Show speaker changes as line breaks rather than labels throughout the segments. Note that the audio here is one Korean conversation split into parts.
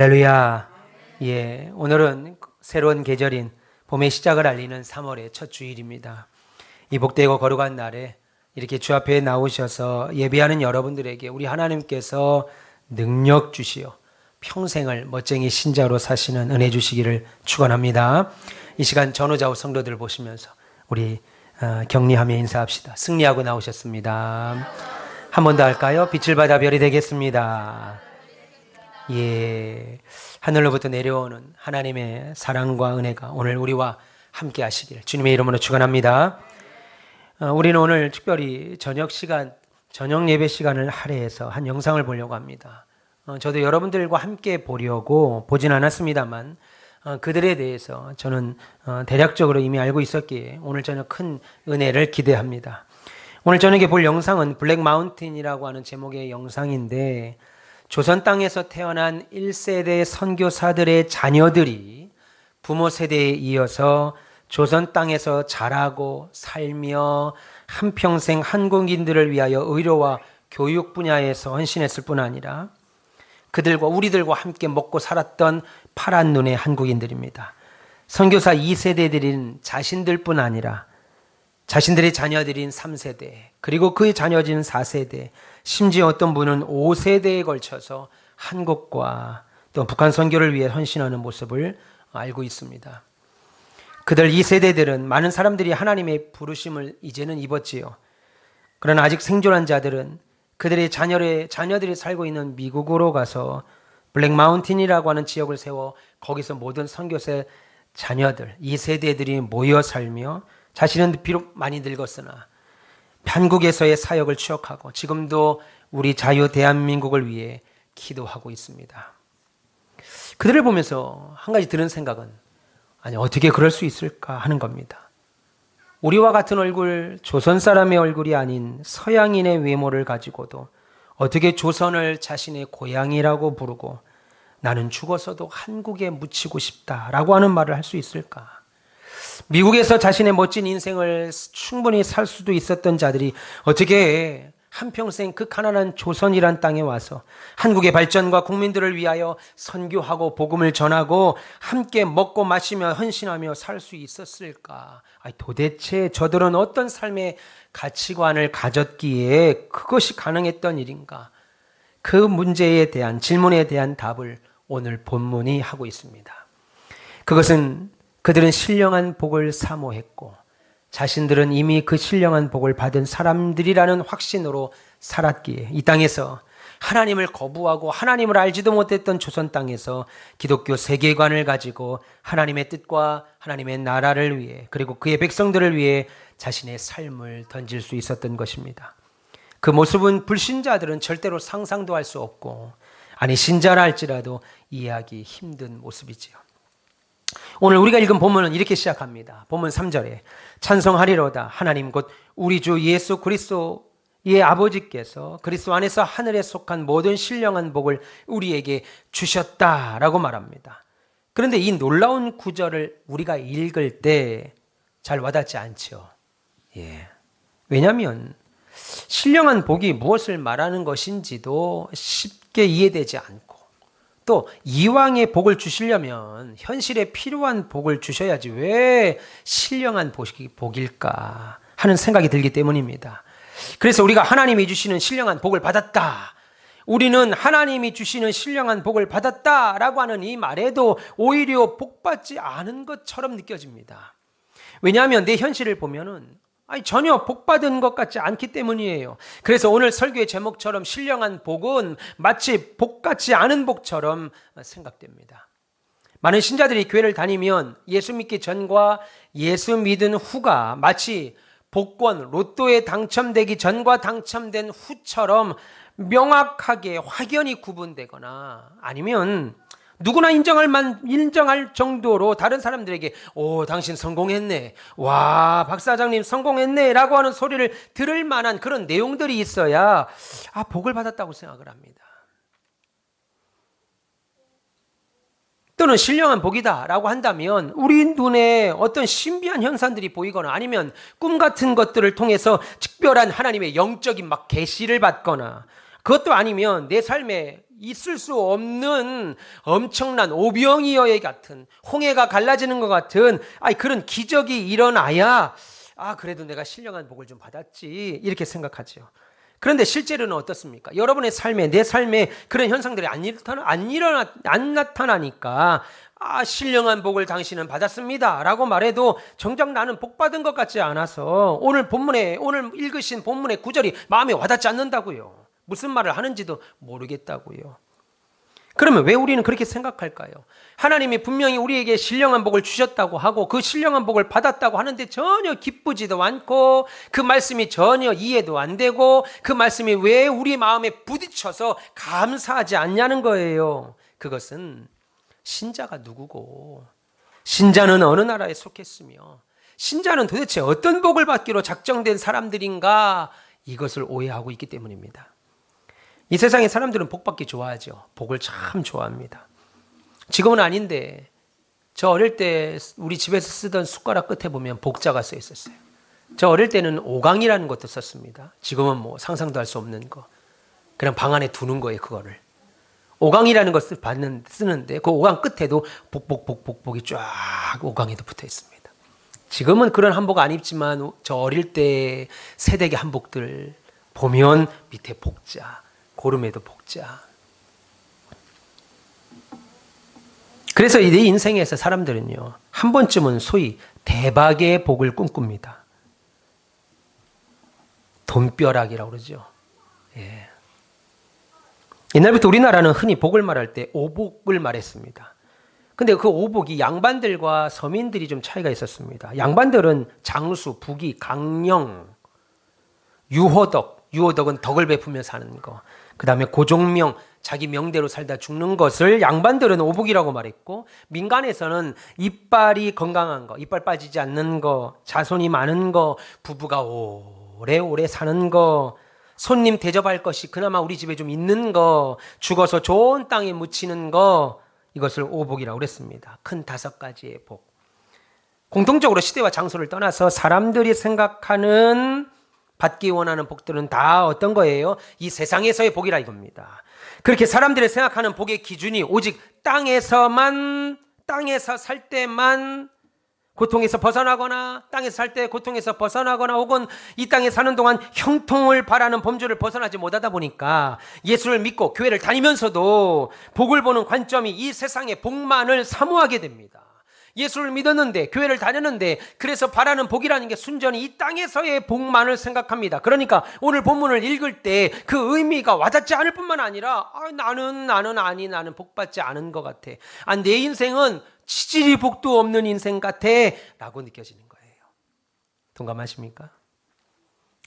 할렐루야. 예, 오늘은 새로운 계절인 봄의 시작을 알리는 3월의 첫 주일입니다. 이 복되고 거룩한 날에 이렇게 주 앞에 나오셔서 예배하는 여러분들에게 우리 하나님께서 능력 주시어 평생을 멋쟁이 신자로 사시는 은혜 주시기를 축원합니다. 이 시간 전후좌우 성도들 보시면서 우리 격리하며 인사합시다. 승리하고 나오셨습니다. 한 번 더 할까요? 빛을 받아 별이 되겠습니다. 예, 하늘로부터 내려오는 하나님의 사랑과 은혜가 오늘 우리와 함께 하시길 주님의 이름으로 축원합니다. 우리는 오늘 특별히 저녁 예배 시간을 할애해서 한 영상을 보려고 합니다. 저도 여러분들과 함께 보려고 보진 않았습니다만 그들에 대해서 저는 대략적으로 이미 알고 있었기에 오늘 저녁 큰 은혜를 기대합니다. 오늘 저녁에 볼 영상은 블랙 마운틴이라고 하는 제목의 영상인데, 조선 땅에서 태어난 1세대 선교사들의 자녀들이 부모 세대에 이어서 조선 땅에서 자라고 살며 한평생 한국인들을 위하여 의료와 교육 분야에서 헌신했을 뿐 아니라 그들과 우리들과 함께 먹고 살았던 파란 눈의 한국인들입니다. 선교사 2세대들인 자신들뿐 아니라 자신들의 자녀들인 3세대, 그리고 그의 자녀들인 4세대, 심지어 어떤 분은 5세대에 걸쳐서 한국과 또 북한 선교를 위해 헌신하는 모습을 알고 있습니다. 그들 2세대들은 많은 사람들이 하나님의 부르심을 이제는 입었지요. 그러나 아직 생존한 자들은 그들의 자녀들이 살고 있는 미국으로 가서 블랙 마운틴이라고 하는 지역을 세워 거기서 모든 선교사의 자녀들 2세대들이 모여 살며 자신은 비록 많이 늙었으나 한국에서의 사역을 추억하고 지금도 우리 자유 대한민국을 위해 기도하고 있습니다. 그들을 보면서 한 가지 들은 생각은, 아니 어떻게 그럴 수 있을까 하는 겁니다. 우리와 같은 얼굴, 조선 사람의 얼굴이 아닌 서양인의 외모를 가지고도 어떻게 조선을 자신의 고향이라고 부르고 나는 죽어서도 한국에 묻히고 싶다라고 하는 말을 할 수 있을까? 미국에서 자신의 멋진 인생을 충분히 살 수도 있었던 자들이 어떻게 한평생 그 가난한 조선이란 땅에 와서 한국의 발전과 국민들을 위하여 선교하고 복음을 전하고 함께 먹고 마시며 헌신하며 살 수 있었을까? 도대체 저들은 어떤 삶의 가치관을 가졌기에 그것이 가능했던 일인가? 그 문제에 대한 질문에 대한 답을 오늘 본문이 하고 있습니다. 그것은 그들은 신령한 복을 사모했고 자신들은 이미 그 신령한 복을 받은 사람들이라는 확신으로 살았기에 이 땅에서 하나님을 거부하고 하나님을 알지도 못했던 조선 땅에서 기독교 세계관을 가지고 하나님의 뜻과 하나님의 나라를 위해 그리고 그의 백성들을 위해 자신의 삶을 던질 수 있었던 것입니다. 그 모습은 불신자들은 절대로 상상도 할 수 없고, 아니 신자라 할지라도 이해하기 힘든 모습이지요. 오늘 우리가 읽은 본문은 이렇게 시작합니다. 본문 3절에 찬송하리로다 하나님 곧 우리 주 예수 그리스도의 아버지께서 그리스도 안에서 하늘에 속한 모든 신령한 복을 우리에게 주셨다라고 말합니다. 그런데 이 놀라운 구절을 우리가 읽을 때 잘 와닿지 않죠. 왜냐하면 신령한 복이 무엇을 말하는 것인지도 쉽게 이해되지 않고, 또 이왕의 복을 주시려면 현실에 필요한 복을 주셔야지 왜 신령한 복일까 하는 생각이 들기 때문입니다. 그래서 우리가 하나님이 주시는 신령한 복을 받았다, 우리는 하나님이 주시는 신령한 복을 받았다라고 하는 이 말에도 오히려 복받지 않은 것처럼 느껴집니다. 왜냐하면 내 현실을 보면은 전혀 복받은 것 같지 않기 때문이에요. 그래서 오늘 설교의 제목처럼 신령한 복은 마치 복같지 않은 복처럼 생각됩니다. 많은 신자들이 교회를 다니면 예수 믿기 전과 예수 믿은 후가 마치 복권, 로또에 당첨되기 전과 당첨된 후처럼 명확하게 확연히 구분되거나, 아니면 누구나 인정할 정도로 다른 사람들에게 당신 성공했네, 와 박사장님 성공했네 라고 하는 소리를 들을 만한 그런 내용들이 있어야 복을 받았다고 생각을 합니다. 또는 신령한 복이다 라고 한다면 우리 눈에 어떤 신비한 현상들이 보이거나 아니면 꿈 같은 것들을 통해서 특별한 하나님의 영적인 계시를 받거나, 그것도 아니면 내 삶에 있을 수 없는 엄청난 오병이어의 같은, 홍해가 갈라지는 것 같은 그런 기적이 일어나야 그래도 내가 신령한 복을 좀 받았지 이렇게 생각하죠. 그런데 실제로는 어떻습니까? 여러분의 삶에, 내 삶에 그런 현상들이 안 나타나니까 신령한 복을 당신은 받았습니다 라고 말해도 정작 나는 복 받은 것 같지 않아서 오늘 읽으신 본문의 구절이 마음에 와닿지 않는다고요. 무슨 말을 하는지도 모르겠다고요. 그러면 왜 우리는 그렇게 생각할까요? 하나님이 분명히 우리에게 신령한 복을 주셨다고 하고 그 신령한 복을 받았다고 하는데 전혀 기쁘지도 않고 그 말씀이 전혀 이해도 안 되고 그 말씀이 왜 우리 마음에 부딪혀서 감사하지 않냐는 거예요. 그것은 신자가 누구고 신자는 어느 나라에 속했으며 신자는 도대체 어떤 복을 받기로 작정된 사람들인가, 이것을 오해하고 있기 때문입니다. 이 세상의 사람들은 복 받기 좋아하죠. 복을 참 좋아합니다. 지금은 아닌데 저 어릴 때 우리 집에서 쓰던 숟가락 끝에 보면 복자가 써 있었어요. 저 어릴 때는 오강이라는 것도 썼습니다. 지금은 뭐 상상도 할 수 없는 거, 그냥 방 안에 두는 거예요. 그거를 오강이라는 것을 쓰는데 그 오강 끝에도 복복복복복이 쫙 오강에도 붙어 있습니다. 지금은 그런 한복 안 입지만 저 어릴 때 세대의 한복들 보면 밑에 복자, 고름에도 복자. 그래서 내 인생에서 사람들은요, 한 번쯤은 소위 대박의 복을 꿈꿉니다. 돈벼락이라고 그러죠. 예. 옛날부터 우리나라는 흔히 복을 말할 때 오복을 말했습니다. 근데 그 오복이 양반들과 서민들이 좀 차이가 있었습니다. 양반들은 장수, 부귀, 강령, 유호덕은 덕을 베푸며 사는 거, 그 다음에 고종명, 자기 명대로 살다 죽는 것을 양반들은 오복이라고 말했고, 민간에서는 이빨이 건강한 거, 이빨 빠지지 않는 거, 자손이 많은 거, 부부가 오래오래 사는 거, 손님 대접할 것이 그나마 우리 집에 좀 있는 거, 죽어서 좋은 땅에 묻히는 거, 이것을 오복이라고 그랬습니다. 큰 5가지의 복. 공통적으로 시대와 장소를 떠나서 사람들이 생각하는 받기 원하는 복들은 다 어떤 거예요? 이 세상에서의 복이라 이겁니다. 그렇게 사람들이 생각하는 복의 기준이 오직 땅에서 살 때만 고통에서 벗어나거나, 땅에서 살 때 고통에서 벗어나거나, 혹은 이 땅에 사는 동안 형통을 바라는 범주를 벗어나지 못하다 보니까 예수를 믿고 교회를 다니면서도 복을 보는 관점이 이 세상의 복만을 사모하게 됩니다. 예수를 믿었는데, 교회를 다녔는데, 그래서 바라는 복이라는 게 순전히 이 땅에서의 복만을 생각합니다. 그러니까 오늘 본문을 읽을 때 그 의미가 와닿지 않을 뿐만 아니라 나는 복받지 않은 것 같아. 내 인생은 치질이 복도 없는 인생 같아 라고 느껴지는 거예요. 동감하십니까?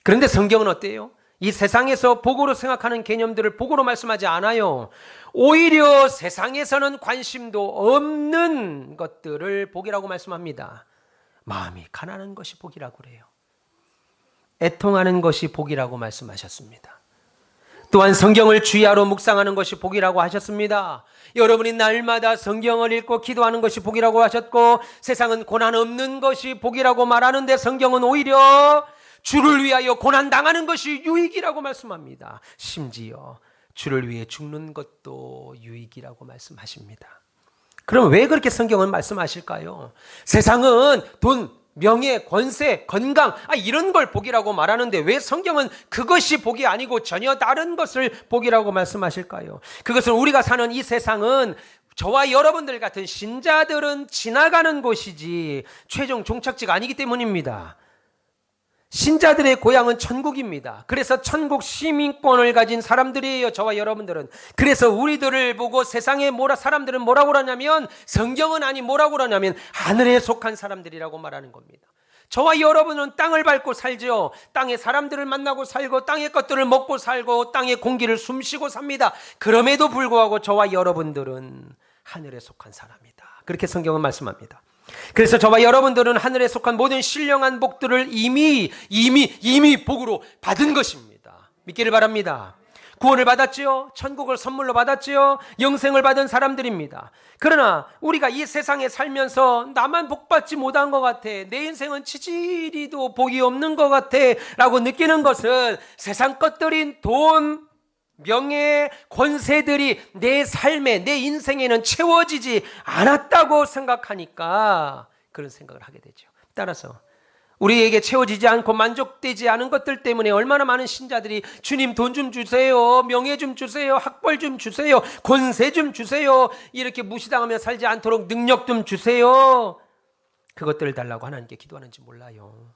그런데 성경은 어때요? 이 세상에서 복으로 생각하는 개념들을 복으로 말씀하지 않아요. 오히려 세상에서는 관심도 없는 것들을 복이라고 말씀합니다. 마음이 가난한 것이 복이라고 그래요. 애통하는 것이 복이라고 말씀하셨습니다. 또한 성경을 주야로 묵상하는 것이 복이라고 하셨습니다. 여러분이 날마다 성경을 읽고 기도하는 것이 복이라고 하셨고, 세상은 고난 없는 것이 복이라고 말하는데 성경은 오히려 주를 위하여 고난당하는 것이 유익이라고 말씀합니다. 심지어 주를 위해 죽는 것도 유익이라고 말씀하십니다. 그럼 왜 그렇게 성경은 말씀하실까요? 세상은 돈, 명예, 권세, 건강 이런 걸 복이라고 말하는데 왜 성경은 그것이 복이 아니고 전혀 다른 것을 복이라고 말씀하실까요? 그것은 우리가 사는 이 세상은 저와 여러분들 같은 신자들은 지나가는 곳이지 최종 종착지가 아니기 때문입니다. 신자들의 고향은 천국입니다. 그래서 천국 시민권을 가진 사람들이에요, 저와 여러분들은. 그래서 우리들을 보고 세상의 사람들은 뭐라고 그러냐면, 성경은 아니 뭐라고 그러냐면 하늘에 속한 사람들이라고 말하는 겁니다. 저와 여러분은 땅을 밟고 살죠. 땅의 사람들을 만나고 살고 땅의 것들을 먹고 살고 땅의 공기를 숨쉬고 삽니다. 그럼에도 불구하고 저와 여러분들은 하늘에 속한 사람이다. 그렇게 성경은 말씀합니다. 그래서 저와 여러분들은 하늘에 속한 모든 신령한 복들을 이미 복으로 받은 것입니다. 믿기를 바랍니다. 구원을 받았지요. 천국을 선물로 받았지요. 영생을 받은 사람들입니다. 그러나 우리가 이 세상에 살면서 나만 복받지 못한 것 같아, 내 인생은 치질이도 복이 없는 것 같아 라고 느끼는 것은 세상 것들인 돈, 명예의 권세들이 내 삶에, 내 인생에는 채워지지 않았다고 생각하니까 그런 생각을 하게 되죠. 따라서 우리에게 채워지지 않고 만족되지 않은 것들 때문에 얼마나 많은 신자들이 주님 돈 좀 주세요, 명예 좀 주세요, 학벌 좀 주세요, 권세 좀 주세요, 이렇게 무시당하며 살지 않도록 능력 좀 주세요, 그것들을 달라고 하나님께 기도하는지 몰라요.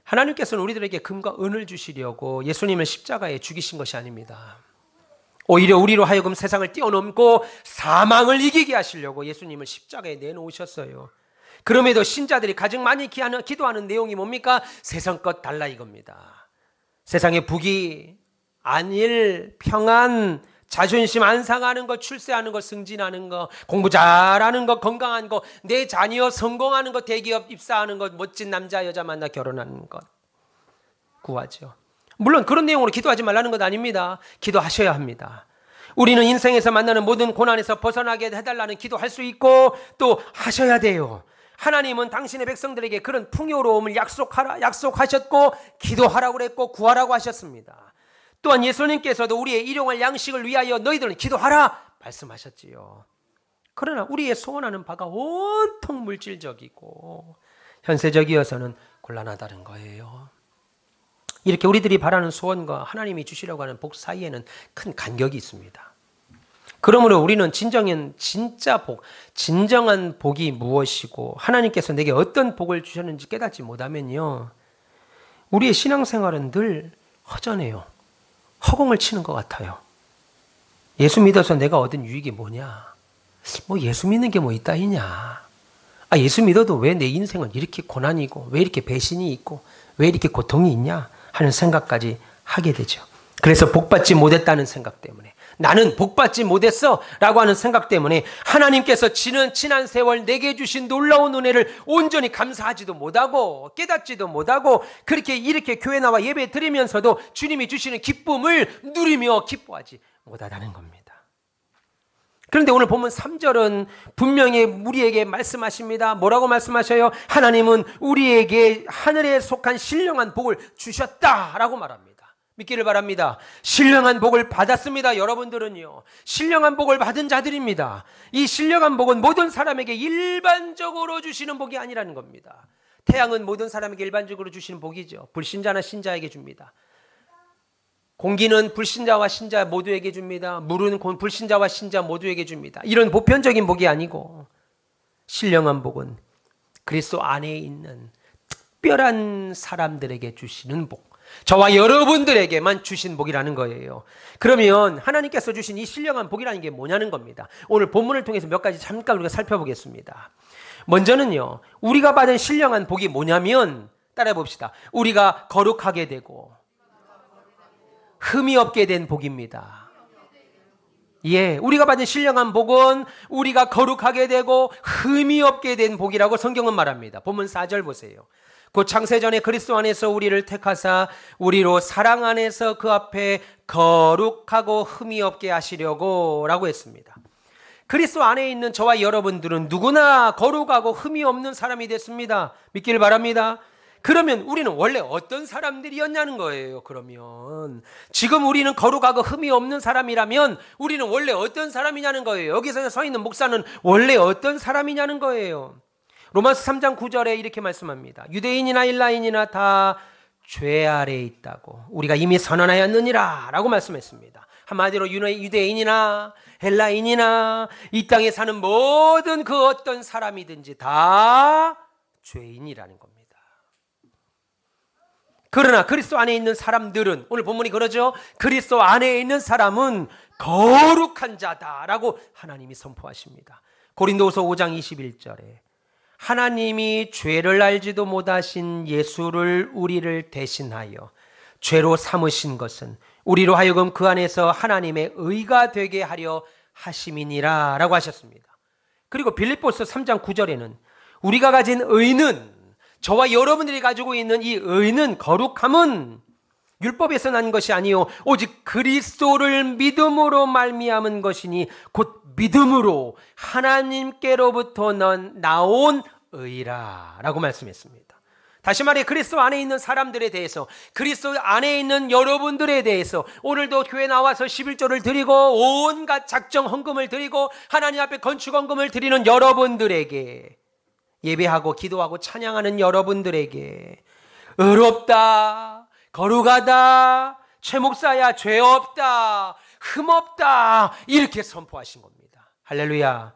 하나님께서는 우리들에게 금과 은을 주시려고 예수님을 십자가에 죽이신 것이 아닙니다. 오히려 우리로 하여금 세상을 뛰어넘고 사망을 이기게 하시려고 예수님을 십자가에 내놓으셨어요. 그럼에도 신자들이 가장 많이 기도하는 내용이 뭡니까? 세상 것 달라 이겁니다. 세상의 부귀, 안일, 평안, 자존심 안 상하는 것, 출세하는 것, 승진하는 것, 공부 잘하는 것, 건강한 것, 내 자녀 성공하는 것, 대기업 입사하는 것, 멋진 남자 여자 만나 결혼하는 것 구하죠. 물론 그런 내용으로 기도하지 말라는 것 아닙니다. 기도하셔야 합니다. 우리는 인생에서 만나는 모든 고난에서 벗어나게 해달라는 기도할 수 있고 또 하셔야 돼요. 하나님은 당신의 백성들에게 그런 풍요로움을 약속하셨고 기도하라고 그랬고 구하라고 하셨습니다. 또한 예수님께서도 우리의 일용할 양식을 위하여 너희들은 기도하라 말씀하셨지요. 그러나 우리의 소원하는 바가 온통 물질적이고 현세적이어서는 곤란하다는 거예요. 이렇게 우리들이 바라는 소원과 하나님이 주시려고 하는 복 사이에는 큰 간격이 있습니다. 그러므로 우리는 진정한 복이 무엇이고 하나님께서 내게 어떤 복을 주셨는지 깨닫지 못하면요, 우리의 신앙생활은 늘 허전해요. 허공을 치는 것 같아요. 예수 믿어서 내가 얻은 유익이 뭐냐? 예수 믿는 게 뭐 있다이냐? 예수 믿어도 왜 내 인생은 이렇게 고난이고 왜 이렇게 배신이 있고 왜 이렇게 고통이 있냐 하는 생각까지 하게 되죠. 그래서 복받지 못했다는 생각 때문에, 나는 복받지 못했어 라고 하는 생각 때문에 하나님께서 지난 세월 내게 주신 놀라운 은혜를 온전히 감사하지도 못하고 깨닫지도 못하고 이렇게 교회 나와 예배 드리면서도 주님이 주시는 기쁨을 누리며 기뻐하지 못하다는 겁니다. 그런데 오늘 본문 3절은 분명히 우리에게 말씀하십니다. 뭐라고 말씀하셔요? 하나님은 우리에게 하늘에 속한 신령한 복을 주셨다라고 말합니다. 믿기를 바랍니다. 신령한 복을 받았습니다. 여러분들은요, 신령한 복을 받은 자들입니다. 이 신령한 복은 모든 사람에게 일반적으로 주시는 복이 아니라는 겁니다. 태양은 모든 사람에게 일반적으로 주시는 복이죠. 불신자나 신자에게 줍니다. 공기는 불신자와 신자 모두에게 줍니다. 물은 불신자와 신자 모두에게 줍니다. 이런 보편적인 복이 아니고 신령한 복은 그리스도 안에 있는 특별한 사람들에게 주시는 복, 저와 여러분들에게만 주신 복이라는 거예요. 그러면 하나님께서 주신 이 신령한 복이라는 게 뭐냐는 겁니다. 오늘 본문을 통해서 몇 가지 잠깐 우리가 살펴보겠습니다. 먼저는요, 우리가 받은 신령한 복이 뭐냐면, 따라해 봅시다. 우리가 거룩하게 되고 흠이 없게 된 복입니다. 우리가 받은 신령한 복은 우리가 거룩하게 되고 흠이 없게 된 복이라고 성경은 말합니다. 본문 4절 보세요. 곧 창세전에 그리스도 안에서 우리를 택하사 우리로 사랑 안에서 그 앞에 거룩하고 흠이 없게 하시려고 라고 했습니다. 그리스도 안에 있는 저와 여러분들은 누구나 거룩하고 흠이 없는 사람이 됐습니다. 믿기를 바랍니다. 그러면 우리는 원래 어떤 사람들이었냐는 거예요. 그러면 지금 우리는 거룩하고 흠이 없는 사람이라면 우리는 원래 어떤 사람이냐는 거예요. 여기서 서 있는 목사는 원래 어떤 사람이냐는 거예요. 로마서 3장 9절에 이렇게 말씀합니다. 유대인이나 헬라인이나 다 죄 아래에 있다고 우리가 이미 선언하였느니라 라고 말씀했습니다. 한마디로 유대인이나 헬라인이나 이 땅에 사는 모든 그 어떤 사람이든지 다 죄인이라는 겁니다. 그러나 그리스도 안에 있는 사람들은, 오늘 본문이 그러죠. 그리스도 안에 있는 사람은 거룩한 자다라고 하나님이 선포하십니다. 고린도후서 5장 21절에 하나님이 죄를 알지도 못하신 예수를 우리를 대신하여 죄로 삼으신 것은 우리로 하여금 그 안에서 하나님의 의가 되게 하려 하심이니라 라고 하셨습니다. 그리고 빌립보서 3장 9절에는 우리가 가진 의는, 저와 여러분들이 가지고 있는 이 의는, 거룩함은 율법에서 난 것이 아니요 오직 그리스도를 믿음으로 말미암은 것이니 곧 믿음으로 하나님께로부터 나온 의라 라고 말씀했습니다. 다시 말해 그리스도 안에 있는 사람들에 대해서, 그리스도 안에 있는 여러분들에 대해서 오늘도 교회 나와서 11조를 드리고 온갖 작정 헌금을 드리고 하나님 앞에 건축 헌금을 드리는 여러분들에게, 예배하고 기도하고 찬양하는 여러분들에게 의롭다, 거룩하다, 최 목사야 죄 없다, 흠 없다, 이렇게 선포하신 겁니다. 할렐루야.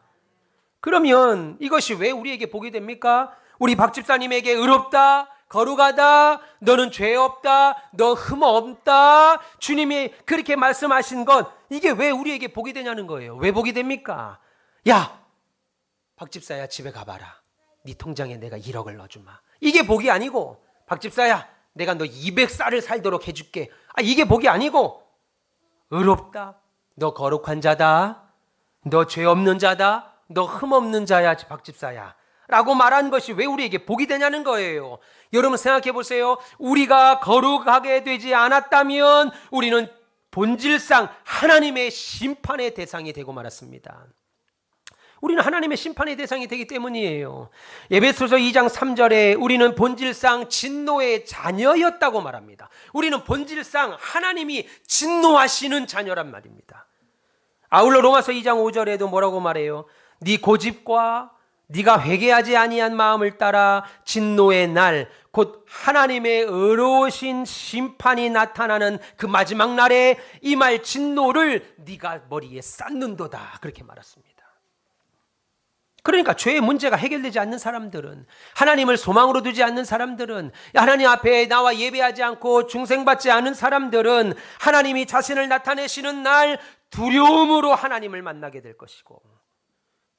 그러면 이것이 왜 우리에게 복이 됩니까? 우리 박 집사님에게 의롭다, 거룩하다, 너는 죄 없다, 너 흠 없다, 주님이 그렇게 말씀하신 것, 이게 왜 우리에게 복이 되냐는 거예요. 왜 복이 됩니까? 야, 박 집사야 집에 가봐라. 네 통장에 내가 1억을 넣어주마. 이게 복이 아니고, 박 집사야 내가 너 200살을 살도록 해줄게. 이게 복이 아니고, 의롭다, 너 거룩한 자다, 너 죄 없는 자다, 너 흠 없는 자야 박 집사야 라고 말한 것이 왜 우리에게 복이 되냐는 거예요. 여러분 생각해 보세요. 우리가 거룩하게 되지 않았다면 우리는 본질상 하나님의 심판의 대상이 되고 말았습니다. 우리는 하나님의 심판의 대상이 되기 때문이에요. 에베소서 2장 3절에 우리는 본질상 진노의 자녀였다고 말합니다. 우리는 본질상 하나님이 진노하시는 자녀란 말입니다. 아울러 로마서 2장 5절에도 뭐라고 말해요? 네 고집과 네가 회개하지 아니한 마음을 따라 진노의 날, 곧 하나님의 의로우신 심판이 나타나는 그 마지막 날에 임할 진노를 네가 머리에 쌓는도다, 그렇게 말했습니다. 그러니까 죄의 문제가 해결되지 않는 사람들은, 하나님을 소망으로 두지 않는 사람들은, 하나님 앞에 나와 예배하지 않고 중생받지 않은 사람들은 하나님이 자신을 나타내시는 날 두려움으로 하나님을 만나게 될 것이고,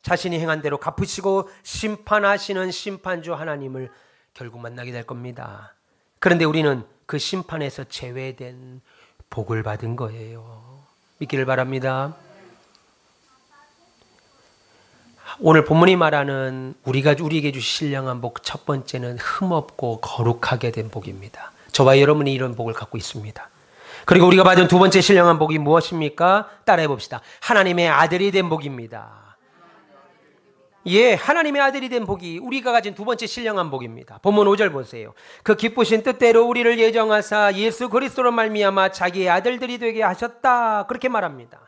자신이 행한 대로 갚으시고 심판하시는 심판주 하나님을 결국 만나게 될 겁니다. 그런데 우리는 그 심판에서 제외된 복을 받은 거예요. 믿기를 바랍니다. 오늘 본문이 말하는 우리에게 주신 신령한 복, 첫 번째는 흠없고 거룩하게 된 복입니다. 저와 여러분이 이런 복을 갖고 있습니다. 그리고 우리가 받은 두 번째 신령한 복이 무엇입니까? 따라해 봅시다. 하나님의 아들이 된 복입니다. 예, 하나님의 아들이 된 복이 우리가 가진 두 번째 신령한 복입니다. 본문 5절 보세요. 그 기쁘신 뜻대로 우리를 예정하사 예수 그리스도로 말미암아 자기의 아들들이 되게 하셨다, 그렇게 말합니다.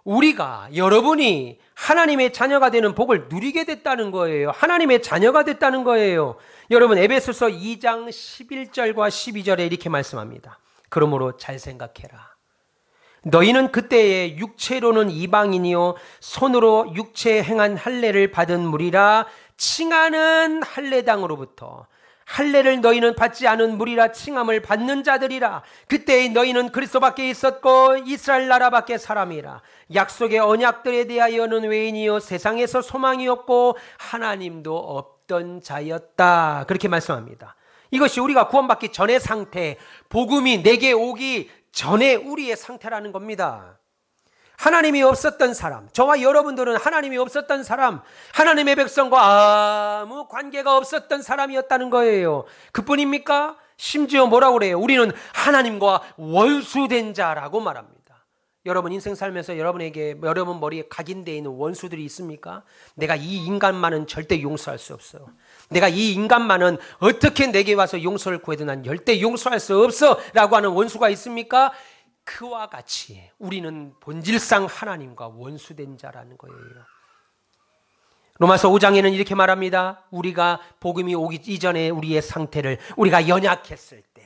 우리가, 여러분이 하나님의 자녀가 되는 복을 누리게 됐다는 거예요. 하나님의 자녀가 됐다는 거예요. 여러분 에베소서 2장 11절과 12절에 이렇게 말씀합니다. 그러므로 잘 생각해라. 너희는 그때에 육체로는 이방인이요 손으로 육체에 행한 할례를 받은 무리라 칭하는 할례당으로부터 할례를 너희는 받지 않은 무리라 칭함을 받는 자들이라. 그때에 너희는 그리스도 밖에 있었고 이스라엘 나라 밖에 사람이라. 약속의 언약들에 대하여는 외인이요 세상에서 소망이 없고 하나님도 없던 자였다, 그렇게 말씀합니다. 이것이 우리가 구원받기 전의 상태, 복음이 내게 오기 전에 우리의 상태라는 겁니다. 하나님이 없었던 사람, 저와 여러분들은 하나님이 없었던 사람, 하나님의 백성과 아무 관계가 없었던 사람이었다는 거예요. 그뿐입니까? 심지어 뭐라고 그래요? 우리는 하나님과 원수된 자라고 말합니다. 여러분 인생 살면서 여러분 머리에 각인되어 있는 원수들이 있습니까? 내가 이 인간만은 절대 용서할 수 없어. 내가 이 인간만은 어떻게 내게 와서 용서를 구해도 난 절대 용서할 수 없어 라고 하는 원수가 있습니까? 그와 같이 우리는 본질상 하나님과 원수된 자라는 거예요. 로마서 5장에는 이렇게 말합니다. 우리가 복음이 오기 이전에 우리의 상태를, 우리가 연약했을 때,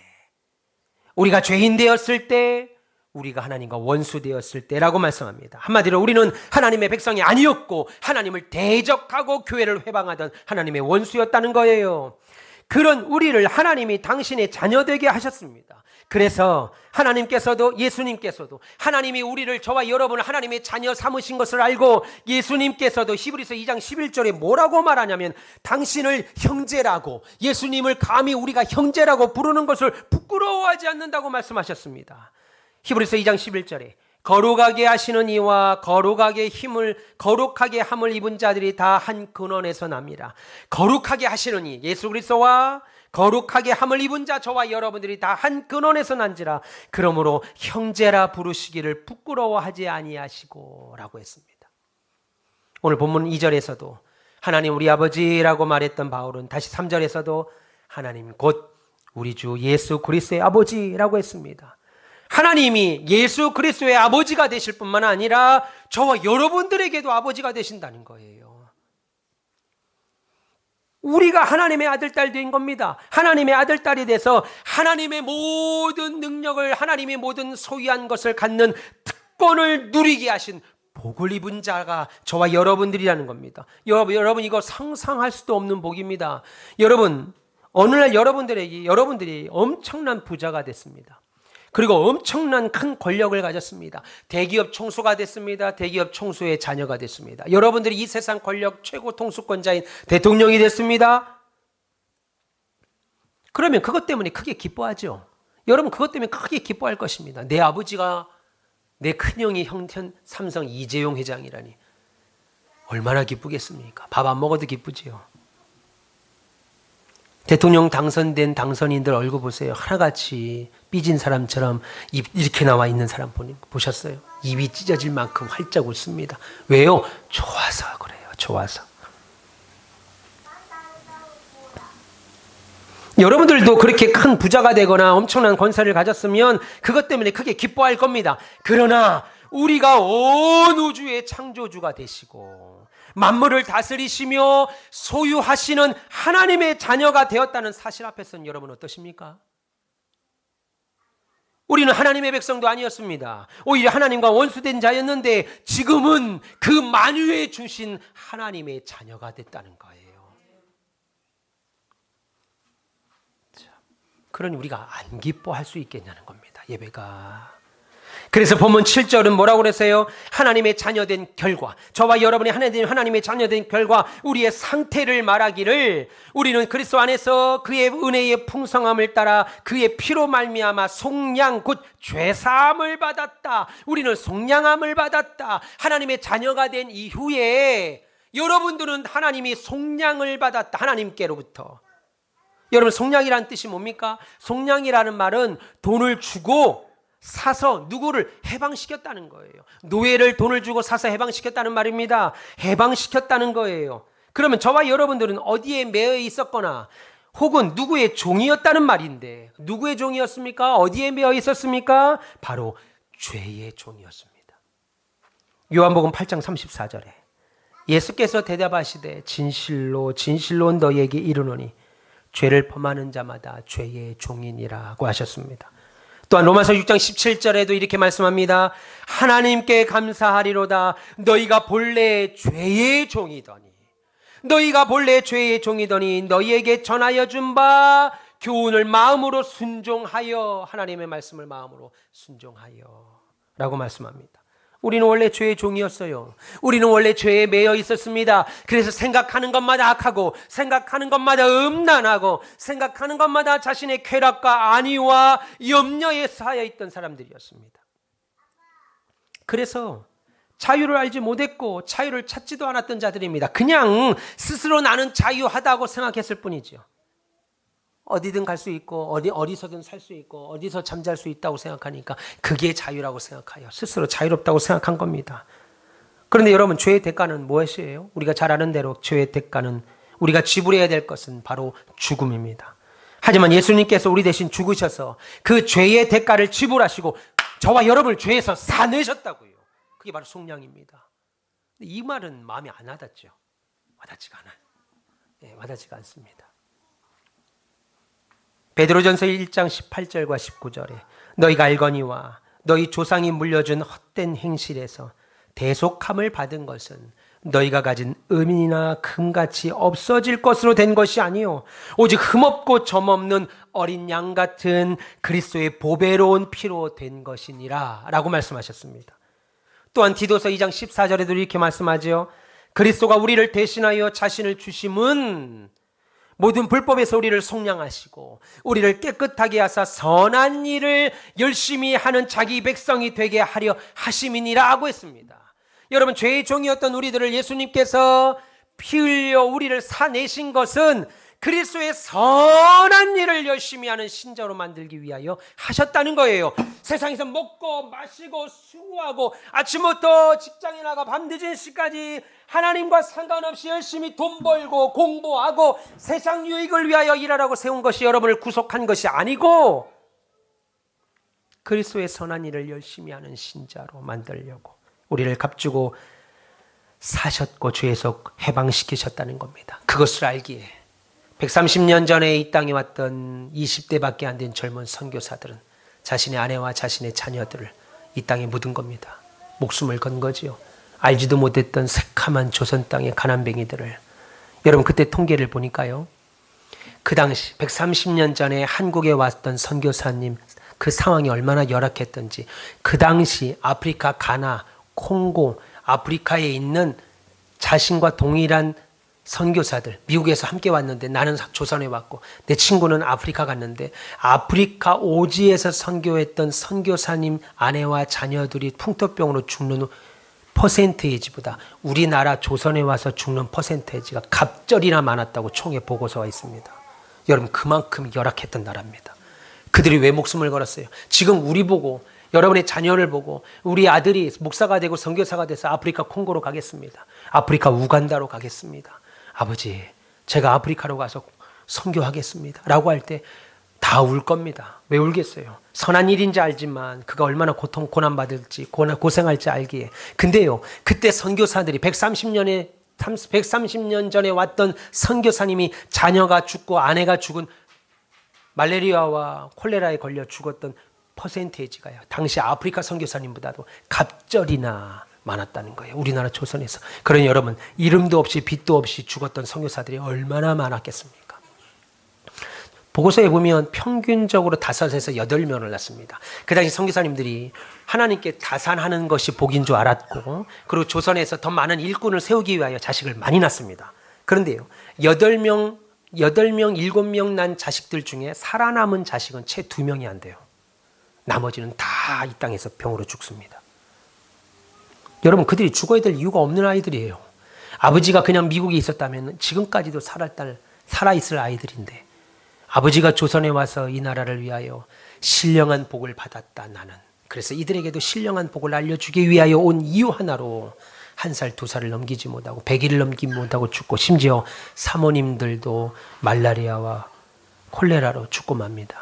우리가 죄인 되었을 때, 우리가 하나님과 원수 되었을 때라고 말씀합니다. 한마디로 우리는 하나님의 백성이 아니었고 하나님을 대적하고 교회를 회방하던 하나님의 원수였다는 거예요. 그런 우리를 하나님이 당신의 자녀 되게 하셨습니다. 그래서 하나님께서도, 예수님께서도, 하나님이 우리를, 저와 여러분을 하나님의 자녀 삼으신 것을 알고 예수님께서도 히브리서 2장 11절에 뭐라고 말하냐면 당신을 형제라고, 예수님을 감히 우리가 형제라고 부르는 것을 부끄러워하지 않는다고 말씀하셨습니다. 히브리서 2장 11절에 거룩하게 하시는 이와 거룩하게 함을 입은 자들이 다 한 근원에서 납니다. 거룩하게 하시는 이, 예수 그리스도와 거룩하게 함을 입은 자, 저와 여러분들이 다 한 근원에서 난지라. 그러므로 형제라 부르시기를 부끄러워하지 아니하시고 라고 했습니다. 오늘 본문 2절에서도 하나님 우리 아버지라고 말했던 바울은 다시 3절에서도 하나님 곧 우리 주 예수 그리스도의 아버지라고 했습니다. 하나님이 예수 그리스도의 아버지가 되실 뿐만 아니라 저와 여러분들에게도 아버지가 되신다는 거예요. 우리가 하나님의 아들, 딸 된 겁니다. 하나님의 아들, 딸이 돼서 하나님의 모든 능력을, 하나님의 모든 소유한 것을 갖는 특권을 누리게 하신 복을 입은 자가 저와 여러분들이라는 겁니다. 여러분 이거 상상할 수도 없는 복입니다. 여러분 어느 날 여러분들이 엄청난 부자가 됐습니다. 그리고 엄청난 큰 권력을 가졌습니다. 대기업 총수가 됐습니다. 대기업 총수의 자녀가 됐습니다. 여러분들이 이 세상 권력 최고 통수권자인 대통령이 됐습니다. 그러면 그것 때문에 크게 기뻐하죠. 여러분 그것 때문에 크게 기뻐할 것입니다. 내 아버지가 내 큰형이 삼성 이재용 회장이라니 얼마나 기쁘겠습니까? 밥 안 먹어도 기쁘지요. 대통령 당선된 당선인들 얼굴 보세요. 하나같이 삐진 사람처럼 입 이렇게 나와 있는 사람 보셨어요? 입이 찢어질 만큼 활짝 웃습니다. 왜요? 좋아서 그래요. 좋아서. 여러분들도 그렇게 큰 부자가 되거나 엄청난 권세를 가졌으면 그것 때문에 크게 기뻐할 겁니다. 그러나 우리가 온 우주의 창조주가 되시고 만물을 다스리시며 소유하시는 하나님의 자녀가 되었다는 사실 앞에서는 여러분 어떠십니까? 우리는 하나님의 백성도 아니었습니다. 오히려 하나님과 원수된 자였는데 지금은 그 만유에 주신 하나님의 자녀가 됐다는 거예요. 그러니 우리가 안 기뻐할 수 있겠냐는 겁니다. 예배가. 그래서 본문 7절은 뭐라고 그랬어요? 하나님의 자녀된 결과, 저와 여러분이 하나님의 자녀된 결과 우리의 상태를 말하기를 우리는 그리스도 안에서 그의 은혜의 풍성함을 따라 그의 피로 말미암아 속량 곧 죄사함을 받았다. 우리는 속량함을 받았다. 하나님의 자녀가 된 이후에 여러분들은 하나님이 속량을 받았다. 하나님께로부터. 여러분 속량이라는 뜻이 뭡니까? 속량이라는 말은 돈을 주고 사서 누구를 해방시켰다는 거예요. 노예를 돈을 주고 사서 해방시켰다는 말입니다. 해방시켰다는 거예요. 그러면 저와 여러분들은 어디에 매여 있었거나 혹은 누구의 종이었다는 말인데 누구의 종이었습니까? 어디에 매여 있었습니까? 바로 죄의 종이었습니다. 요한복음 8장 34절에 예수께서 대답하시되 진실로 진실로 너희에게 이르노니 죄를 범하는 자마다 죄의 종이니라고 하셨습니다. 또한 로마서 6장 17절에도 이렇게 말씀합니다. 하나님께 감사하리로다. 너희가 본래 죄의 종이더니 너희에게 전하여 준 바 교훈을 마음으로 순종하여 하나님의 말씀을 마음으로 순종하여 라고 말씀합니다. 우리는 원래 죄의 종이었어요. 우리는 원래 죄에 매여 있었습니다. 그래서 생각하는 것마다 악하고 생각하는 것마다 음란하고 생각하는 것마다 자신의 쾌락과 안위와 염려에 쌓여 있던 사람들이었습니다. 그래서 자유를 알지 못했고 자유를 찾지도 않았던 자들입니다. 그냥 스스로 나는 자유하다고 생각했을 뿐이죠. 어디든 갈 수 있고 어디서든 살 수 있고 어디서 잠잘 수 있다고 생각하니까 그게 자유라고 생각하여 스스로 자유롭다고 생각한 겁니다. 그런데 여러분 죄의 대가는 무엇이에요? 우리가 잘 아는 대로 죄의 대가는 우리가 지불해야 될 것은 바로 죽음입니다. 하지만 예수님께서 우리 대신 죽으셔서 그 죄의 대가를 지불하시고 저와 여러분을 죄에서 사내셨다고요. 그게 바로 속량입니다. 이 말은 마음에 안 와닿죠. 와닿지가 않아요. 와닿지가 않습니다. 베드로전서 1장 18절과 19절에 너희가 알거니와 너희 조상이 물려준 헛된 행실에서 대속함을 받은 것은 너희가 가진 은이나 금같이 없어질 것으로 된 것이 아니요 오직 흠없고 점없는 어린 양 같은 그리스도의 보배로운 피로 된 것이니라 라고 말씀하셨습니다. 또한 디도서 2장 14절에도 이렇게 말씀하죠. 그리스도가 우리를 대신하여 자신을 주심은 모든 불법에서 우리를 속량하시고 우리를 깨끗하게 하사 선한 일을 열심히 하는 자기 백성이 되게 하려 하심이니라고 했습니다. 여러분 죄의 종이었던 우리들을 예수님께서 피 흘려 우리를 사내신 것은 그리스도의 선한 일을 열심히 하는 신자로 만들기 위하여 하셨다는 거예요. 세상에서 먹고 마시고 수고하고 아침부터 직장에 나가 밤늦은 시까지 하나님과 상관없이 열심히 돈 벌고 공부하고 세상 유익을 위하여 일하라고 세운 것이 여러분을 구속한 것이 아니고 그리스도의 선한 일을 열심히 하는 신자로 만들려고 우리를 값주고 사셨고 죄에서 해방시키셨다는 겁니다. 그것을 알기에 130년 전에 이 땅에 왔던 20대밖에 안 된 젊은 선교사들은 자신의 아내와 자신의 자녀들을 이 땅에 묻은 겁니다. 목숨을 건 거지요. 알지도 못했던 새카만 조선 땅의 가난뱅이들을. 여러분 그때 통계를 보니까요. 그 당시 130년 전에 한국에 왔던 선교사님 그 상황이 얼마나 열악했던지 그 당시 아프리카 가나, 콩고, 아프리카에 있는 자신과 동일한 선교사들 미국에서 함께 왔는데 나는 조선에 왔고 내 친구는 아프리카 갔는데 아프리카 오지에서 선교했던 선교사님 아내와 자녀들이 풍토병으로 죽는 퍼센테이지보다 우리나라 조선에 와서 죽는 퍼센테이지가 갑절이나 많았다고 총회 보고서가 있습니다. 여러분 그만큼 열악했던 나라입니다. 그들이 왜 목숨을 걸었어요? 지금 우리 보고 여러분의 자녀를 보고 우리 아들이 목사가 되고 선교사가 돼서 아프리카 콩고로 가겠습니다. 아프리카 우간다로 가겠습니다. 아버지 제가 아프리카로 가서 선교하겠습니다 라고 할 때 다 울 겁니다. 왜 울겠어요? 선한 일인지 알지만 그가 얼마나 고난받을지 고생할지 알기에. 근데요 그때 선교사들이 130년 전에 왔던 선교사님이 자녀가 죽고 아내가 죽은 말레리아와 콜레라에 걸려 죽었던 퍼센테이지가요 당시 아프리카 선교사님보다도 갑절이나 많았다는 거예요. 우리나라 조선에서. 그러니 여러분 이름도 없이 빚도 없이 죽었던 선교사들이 얼마나 많았겠습니까? 보고서에 보면 평균적으로 5에서 8명을 낳습니다. 그 당시 선교사님들이 하나님께 다산하는 것이 복인 줄 알았고 그리고 조선에서 더 많은 일꾼을 세우기 위하여 자식을 많이 낳습니다. 그런데요 8명, 7명 난 자식들 중에 살아남은 자식은 채 2명이 안 돼요. 나머지는 다 이 땅에서 병으로 죽습니다. 여러분 그들이 죽어야 될 이유가 없는 아이들이에요. 아버지가 그냥 미국에 있었다면 지금까지도 살아있을 아이들인데 아버지가 조선에 와서 이 나라를 위하여 신령한 복을 받았다 나는. 그래서 이들에게도 신령한 복을 알려주기 위하여 온 이유 하나로 1살 2살을 넘기지 못하고 100일을 넘기지 못하고 죽고 심지어 사모님들도 말라리아와 콜레라로 죽고 맙니다.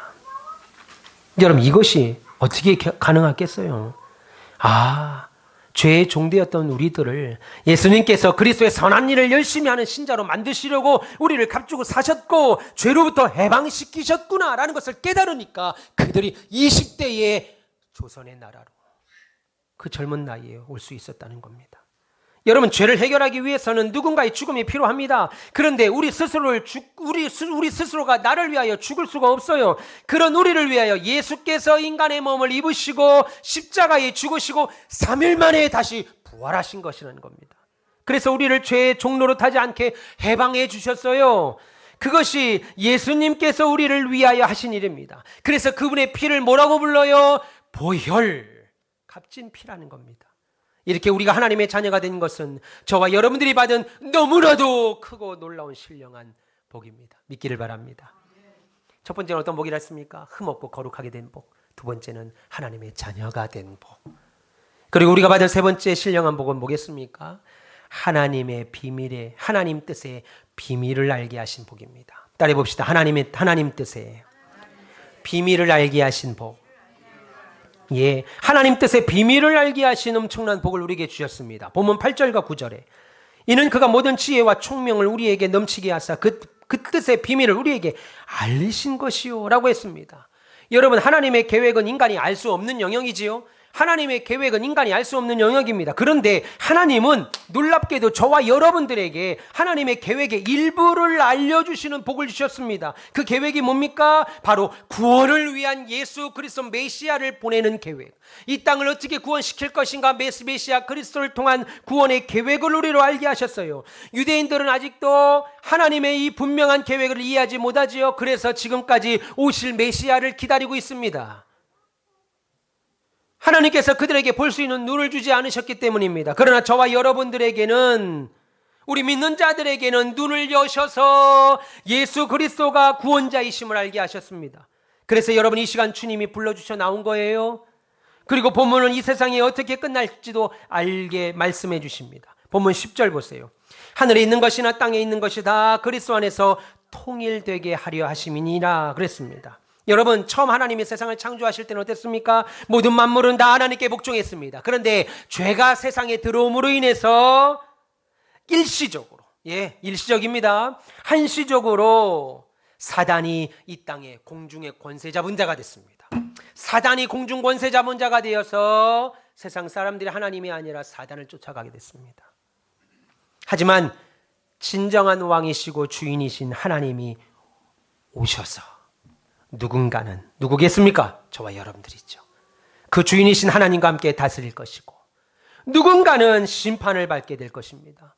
여러분 이것이 어떻게 가능하겠어요? 죄의 종되었던 우리들을 예수님께서 그리스도의 선한 일을 열심히 하는 신자로 만드시려고 우리를 값주고 사셨고 죄로부터 해방시키셨구나라는 것을 깨달으니까 그들이 20대의 조선의 나라로 그 젊은 나이에 올 수 있었다는 겁니다. 여러분 죄를 해결하기 위해서는 누군가의 죽음이 필요합니다. 그런데 우리 스스로가 나를 위하여 죽을 수가 없어요. 그런 우리를 위하여 예수께서 인간의 몸을 입으시고 십자가에 죽으시고 3일 만에 다시 부활하신 것이라는 겁니다. 그래서 우리를 죄의 종로로 타지 않게 해방해 주셨어요. 그것이 예수님께서 우리를 위하여 하신 일입니다. 그래서 그분의 피를 뭐라고 불러요? 보혈, 값진 피라는 겁니다. 이렇게 우리가 하나님의 자녀가 된 것은 저와 여러분들이 받은 너무나도 크고 놀라운 신령한 복입니다. 믿기를 바랍니다. 첫 번째는 어떤 복이라 했습니까? 흠없고 거룩하게 된 복. 두 번째는 하나님의 자녀가 된 복. 그리고 우리가 받을 세 번째 신령한 복은 뭐겠습니까? 하나님의 비밀에, 하나님 뜻의 비밀을 알게 하신 복입니다. 따라해 봅시다. 하나님 뜻의 비밀을 알게 하신 복. 예, 하나님 뜻의 비밀을 알게 하신 엄청난 복을 우리에게 주셨습니다. 본문 8절과 9절에 이는 그가 모든 지혜와 총명을 우리에게 넘치게 하사 그 뜻의 비밀을 우리에게 알리신 것이요 라고 했습니다. 여러분 하나님의 계획은 인간이 알 수 없는 영역이지요. 하나님의 계획은 인간이 알 수 없는 영역입니다. 그런데 하나님은 놀랍게도 저와 여러분들에게 하나님의 계획의 일부를 알려주시는 복을 주셨습니다. 그 계획이 뭡니까? 바로 구원을 위한 예수 그리스도 메시아를 보내는 계획. 이 땅을 어떻게 구원시킬 것인가 메시아 그리스도를 통한 구원의 계획을 우리로 알게 하셨어요. 유대인들은 아직도 하나님의 이 분명한 계획을 이해하지 못하지요. 그래서 지금까지 오실 메시아를 기다리고 있습니다. 하나님께서 그들에게 볼 수 있는 눈을 주지 않으셨기 때문입니다. 그러나 저와 여러분들에게는 우리 믿는 자들에게는 눈을 여셔서 예수 그리스도가 구원자이심을 알게 하셨습니다. 그래서 여러분 이 시간 주님이 불러주셔 나온 거예요. 그리고 본문은 이 세상이 어떻게 끝날지도 알게 말씀해 주십니다. 본문 10절 보세요. 하늘에 있는 것이나 땅에 있는 것이 다 그리스도 안에서 통일되게 하려 하심이니라 그랬습니다. 여러분 처음 하나님이 세상을 창조하실 때는 어땠습니까? 모든 만물은 다 하나님께 복종했습니다. 그런데 죄가 세상에 들어옴으로 인해서 일시적으로, 일시적입니다. 한시적으로 사단이 이 땅에 공중의 권세 잡은 자가 됐습니다. 사단이 공중 권세 잡은 자가 되어서 세상 사람들이 하나님이 아니라 사단을 쫓아가게 됐습니다. 하지만 진정한 왕이시고 주인이신 하나님이 오셔서 누군가는 누구겠습니까? 저와 여러분들이죠. 그 주인이신 하나님과 함께 다스릴 것이고 누군가는 심판을 받게 될 것입니다.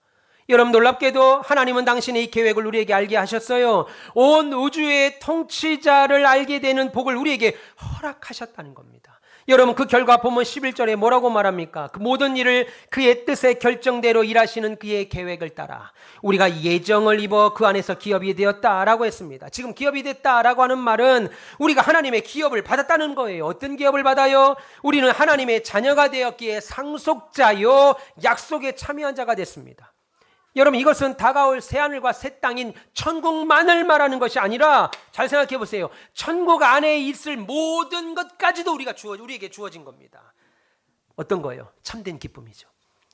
여러분 놀랍게도 하나님은 당신의 이 계획을 우리에게 알게 하셨어요. 온 우주의 통치자를 알게 되는 복을 우리에게 허락하셨다는 겁니다. 여러분 그 결과 보면 11절에 뭐라고 말합니까? 그 모든 일을 그의 뜻의 결정대로 일하시는 그의 계획을 따라 우리가 예정을 입어 그 안에서 기업이 되었다라고 했습니다. 지금 기업이 됐다라고 하는 말은 우리가 하나님의 기업을 받았다는 거예요. 어떤 기업을 받아요? 우리는 하나님의 자녀가 되었기에 상속자요 약속에 참여한 자가 됐습니다. 여러분 이것은 다가올 새하늘과 새 땅인 천국만을 말하는 것이 아니라 잘 생각해 보세요. 천국 안에 있을 모든 것까지도 우리에게 주어진 겁니다. 어떤 거예요? 참된 기쁨이죠.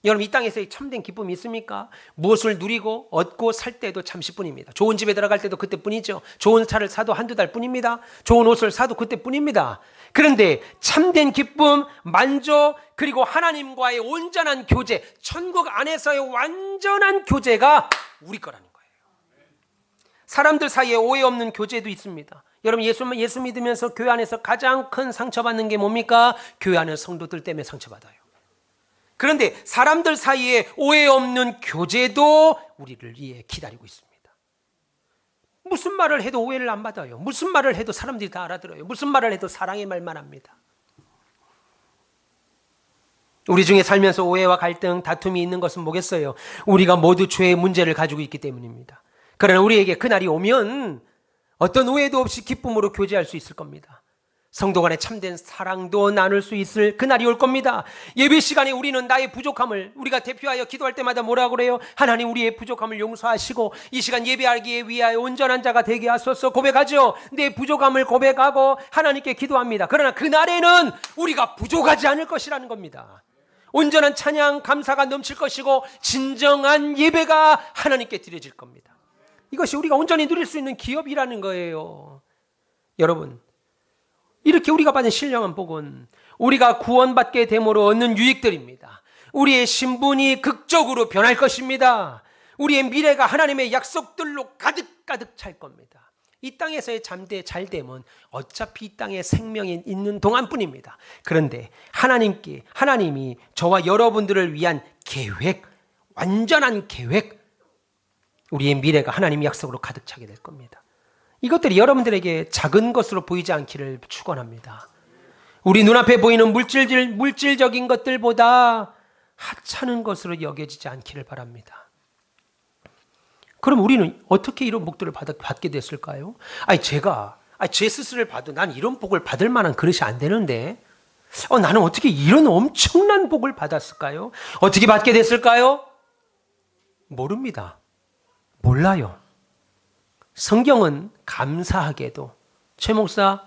여러분 이 땅에서의 참된 기쁨이 있습니까? 무엇을 누리고 얻고 살 때도 잠시뿐입니다. 좋은 집에 들어갈 때도 그때뿐이죠. 좋은 차를 사도 한두 달 뿐입니다. 좋은 옷을 사도 그때뿐입니다. 그런데 참된 기쁨, 만족, 그리고 하나님과의 온전한 교제, 천국 안에서의 완전한 교제가 우리 거라는 거예요. 사람들 사이에 오해 없는 교제도 있습니다. 여러분 예수 믿으면서 교회 안에서 가장 큰 상처받는 게 뭡니까? 교회 안에 성도들 때문에 상처받아요. 그런데 사람들 사이에 오해 없는 교제도 우리를 위해 기다리고 있습니다. 무슨 말을 해도 오해를 안 받아요. 무슨 말을 해도 사람들이 다 알아들어요. 무슨 말을 해도 사랑의 말만 합니다. 우리 중에 살면서 오해와 갈등, 다툼이 있는 것은 뭐겠어요? 우리가 모두 죄의 문제를 가지고 있기 때문입니다. 그러나 우리에게 그날이 오면 어떤 오해도 없이 기쁨으로 교제할 수 있을 겁니다. 성도 간에 참된 사랑도 나눌 수 있을 그날이 올 겁니다. 예배 시간에 우리는 나의 부족함을 우리가 대표하여 기도할 때마다 뭐라고 그래요? 하나님 우리의 부족함을 용서하시고 이 시간 예배하기에 위하여 온전한 자가 되게 하소서 고백하죠. 내 부족함을 고백하고 하나님께 기도합니다. 그러나 그날에는 우리가 부족하지 않을 것이라는 겁니다. 온전한 찬양 감사가 넘칠 것이고 진정한 예배가 하나님께 드려질 겁니다. 이것이 우리가 온전히 누릴 수 있는 기업이라는 거예요. 여러분 이렇게 우리가 받은 신령한 복은 우리가 구원받게 됨으로 얻는 유익들입니다. 우리의 신분이 극적으로 변할 것입니다. 우리의 미래가 하나님의 약속들로 가득가득 찰 겁니다. 이 땅에서의 잘됨은 어차피 이 땅에 생명이 있는 동안뿐입니다. 그런데 하나님이 저와 여러분들을 위한 계획, 완전한 계획, 우리의 미래가 하나님의 약속으로 가득 차게 될 겁니다. 이것들이 여러분들에게 작은 것으로 보이지 않기를 축원합니다. 우리 눈앞에 보이는 물질적인 것들보다 하찮은 것으로 여겨지지 않기를 바랍니다. 그럼 우리는 어떻게 이런 복들을 받게 됐을까요? 제 스스로를 봐도 난 이런 복을 받을 만한 그릇이 안 되는데 나는 어떻게 이런 엄청난 복을 받았을까요? 어떻게 받게 됐을까요? 모릅니다. 몰라요. 성경은 감사하게도 최 목사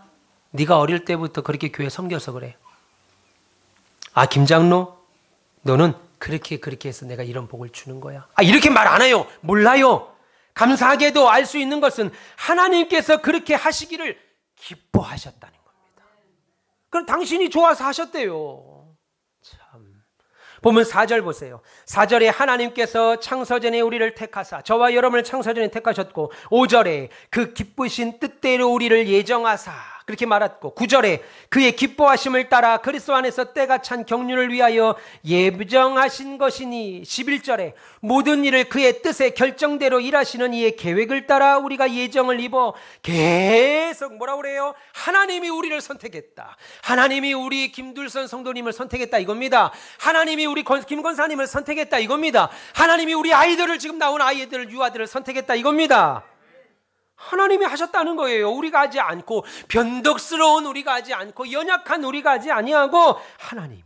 네가 어릴 때부터 그렇게 교회 섬겨서 그래. 김 장로 너는 그렇게 해서 내가 이런 복을 주는 거야. 이렇게 말 안 해요. 몰라요. 감사하게도 알 수 있는 것은 하나님께서 그렇게 하시기를 기뻐하셨다는 겁니다. 그럼 당신이 좋아서 하셨대요. 참. 보면 4절 보세요. 4절에 하나님께서 창세전에 우리를 택하사 저와 여러분을 창세전에 택하셨고 5절에 그 기쁘신 뜻대로 우리를 예정하사 그렇게 말했고 9절에 그의 기뻐하심을 따라 그리스도 안에서 때가 찬 경륜을 위하여 예정하신 것이니 11절에 모든 일을 그의 뜻의 결정대로 일하시는 이의 계획을 따라 우리가 예정을 입어 계속 뭐라고 그래요? 하나님이 우리를 선택했다. 하나님이 우리 김둘선 성도님을 선택했다 이겁니다. 하나님이 우리 김권사님을 선택했다 이겁니다. 하나님이 우리 아이들을 지금 나온 아이들 유아들을 선택했다 이겁니다. 하나님이 하셨다는 거예요. 우리가 하지 않고 변덕스러운 우리가 하지 않고 연약한 우리가 하지 아니하고 하나님이.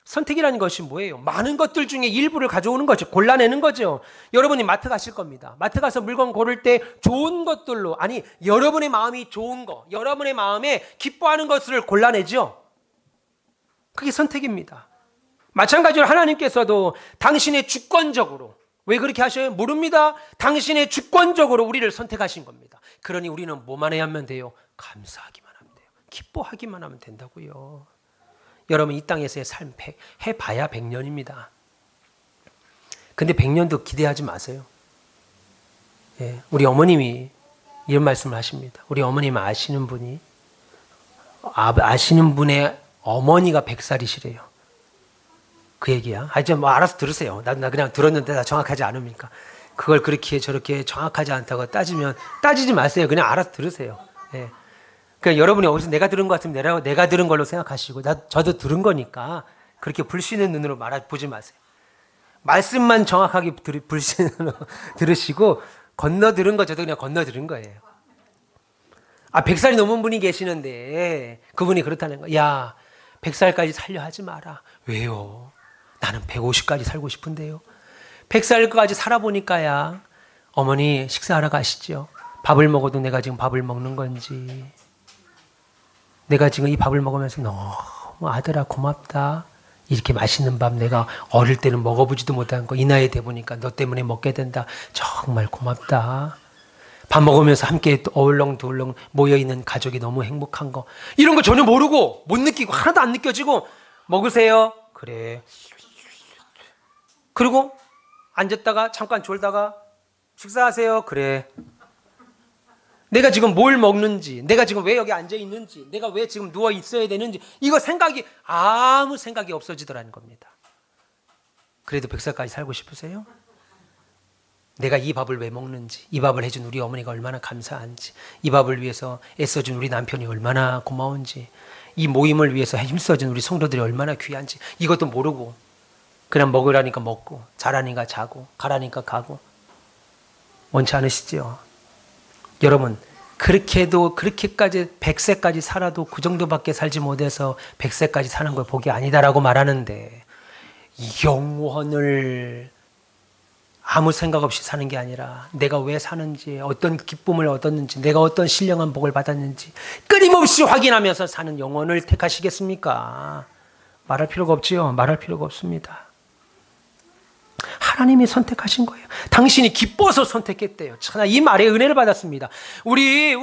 선택이라는 것이 뭐예요? 많은 것들 중에 일부를 가져오는 거죠. 골라내는 거죠. 여러분이 마트 가실 겁니다. 마트 가서 물건 고를 때 좋은 것들로, 아니 여러분의 마음이 좋은 거, 여러분의 마음에 기뻐하는 것을 골라내죠. 그게 선택입니다. 마찬가지로 하나님께서도 당신의 주권적으로, 왜 그렇게 하셔요? 모릅니다. 당신의 주권적으로 우리를 선택하신 겁니다. 그러니 우리는 뭐만 하면 돼요? 감사하기만 하면 돼요. 기뻐하기만 하면 된다고요. 여러분 이 땅에서의 삶 해봐야 100년입니다. 근데 100년도 기대하지 마세요. 예, 우리 어머님이 이런 말씀을 하십니다. 우리 어머님 아시는 분이 아시는 분의 어머니가 100살이시래요. 그 얘기야. 하여튼 뭐 알아서 들으세요. 나 그냥 들었는데 나 정확하지 않으니까. 그걸 그렇게 저렇게 정확하지 않다고 따지지 마세요. 그냥 알아서 들으세요. 예. 그러니까 여러분이 어디서 내가 들은 것 같으면 내가 들은 걸로 생각하시고 저도 들은 거니까 그렇게 불신의 눈으로 보지 마세요. 말씀만 정확하게 불신으로 들으시고 건너 들은 거 저도 그냥 건너 들은 거예요. 100살이 넘은 분이 계시는데 그분이 그렇다는 거. 야, 100살까지 살려 하지 마라. 왜요? 나는 150까지 살고 싶은데요. 100살까지 살아보니까야 어머니 식사하러 가시죠. 밥을 먹어도 내가 지금 밥을 먹는 건지, 내가 지금 이 밥을 먹으면서 너무 아들아 고맙다. 이렇게 맛있는 밥 내가 어릴 때는 먹어보지도 못한 거 이 나이에 돼 보니까 너 때문에 먹게 된다. 정말 고맙다. 밥 먹으면서 함께 어울렁도울렁 모여있는 가족이 너무 행복한 거. 이런 거 전혀 모르고 못 느끼고 하나도 안 느껴지고 먹으세요. 그래. 그리고 앉았다가 잠깐 졸다가 식사하세요. 그래. 내가 지금 뭘 먹는지, 내가 지금 왜 여기 앉아 있는지, 내가 왜 지금 누워 있어야 되는지, 이거 아무 생각이 없어지더라는 겁니다. 그래도 100살까지 살고 싶으세요? 내가 이 밥을 왜 먹는지, 이 밥을 해준 우리 어머니가 얼마나 감사한지, 이 밥을 위해서 애써준 우리 남편이 얼마나 고마운지, 이 모임을 위해서 힘써준 우리 성도들이 얼마나 귀한지, 이것도 모르고 그냥 먹으라니까 먹고, 자라니까 자고, 가라니까 가고. 원치 않으시죠? 여러분, 그렇게까지 100세까지 살아도 그 정도밖에 살지 못해서 100세까지 사는 걸 복이 아니다라고 말하는데, 영원을 아무 생각 없이 사는 게 아니라 내가 왜 사는지, 어떤 기쁨을 얻었는지, 내가 어떤 신령한 복을 받았는지 끊임없이 확인하면서 사는 영혼을 택하시겠습니까? 말할 필요가 없지요. 말할 필요가 없습니다. 하나님이 선택하신 거예요. 당신이 기뻐서 선택했대요. 참, 이 말에 은혜를 받았습니다. 우리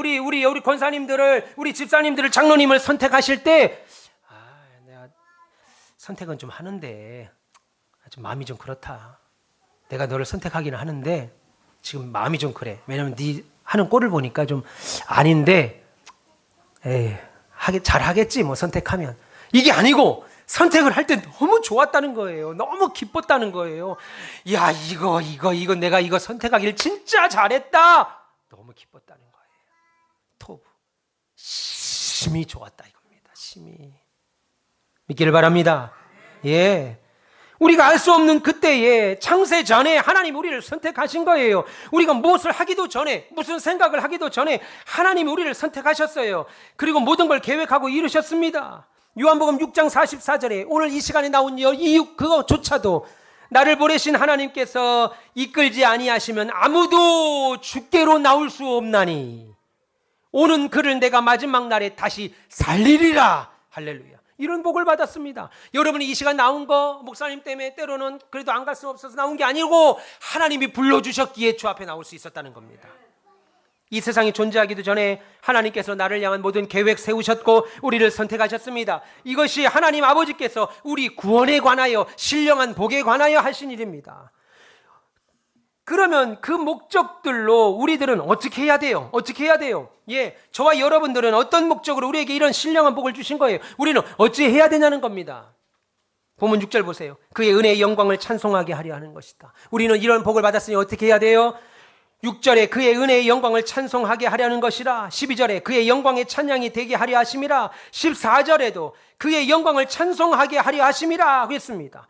권사님들을, 우리 집사님들을, 장로님을 선택하실 때, 내가 선택은 좀 하는데, 좀 마음이 좀 그렇다. 내가 너를 선택하기는 하는데, 지금 마음이 좀 그래. 왜냐면 네 하는 꼴을 보니까 좀 아닌데, 잘 하겠지, 뭐 선택하면. 이게 아니고, 선택을 할 때 너무 좋았다는 거예요. 너무 기뻤다는 거예요. 야, 이거 내가 이거 선택하길 진짜 잘했다. 너무 기뻤다는 거예요. 토부. 심히 좋았다 이겁니다. 심히. 믿기를 바랍니다. 예. 우리가 알 수 없는 그때에 창세 전에 하나님 우리를 선택하신 거예요. 우리가 무엇을 하기도 전에, 무슨 생각을 하기도 전에 하나님이 우리를 선택하셨어요. 그리고 모든 걸 계획하고 이루셨습니다. 요한복음 6장 44절에 오늘 이 시간에 나온 이유 그거조차도 나를 보내신 하나님께서 이끌지 아니하시면 아무도 주께로 나올 수 없나니 오는 그를 내가 마지막 날에 다시 살리리라. 할렐루야. 이런 복을 받았습니다. 여러분이 이 시간 나온 거 목사님 때문에 때로는 그래도 안 갈 수 없어서 나온 게 아니고 하나님이 불러주셨기에 주 앞에 나올 수 있었다는 겁니다. 이 세상이 존재하기도 전에 하나님께서 나를 향한 모든 계획 세우셨고 우리를 선택하셨습니다. 이것이 하나님 아버지께서 우리 구원에 관하여 신령한 복에 관하여 하신 일입니다. 그러면 그 목적들로 우리들은 어떻게 해야 돼요? 어떻게 해야 돼요? 예, 저와 여러분들은 어떤 목적으로 우리에게 이런 신령한 복을 주신 거예요? 우리는 어찌 해야 되냐는 겁니다. 본문 6절 보세요. 그의 은혜의 영광을 찬송하게 하려 하는 것이다. 우리는 이런 복을 받았으니 어떻게 해야 돼요? 6절에 그의 은혜의 영광을 찬송하게 하려는 것이라. 12절에 그의 영광의 찬양이 되게 하려 하심이라. 14절에도 그의 영광을 찬송하게 하려 하심이라 그랬습니다.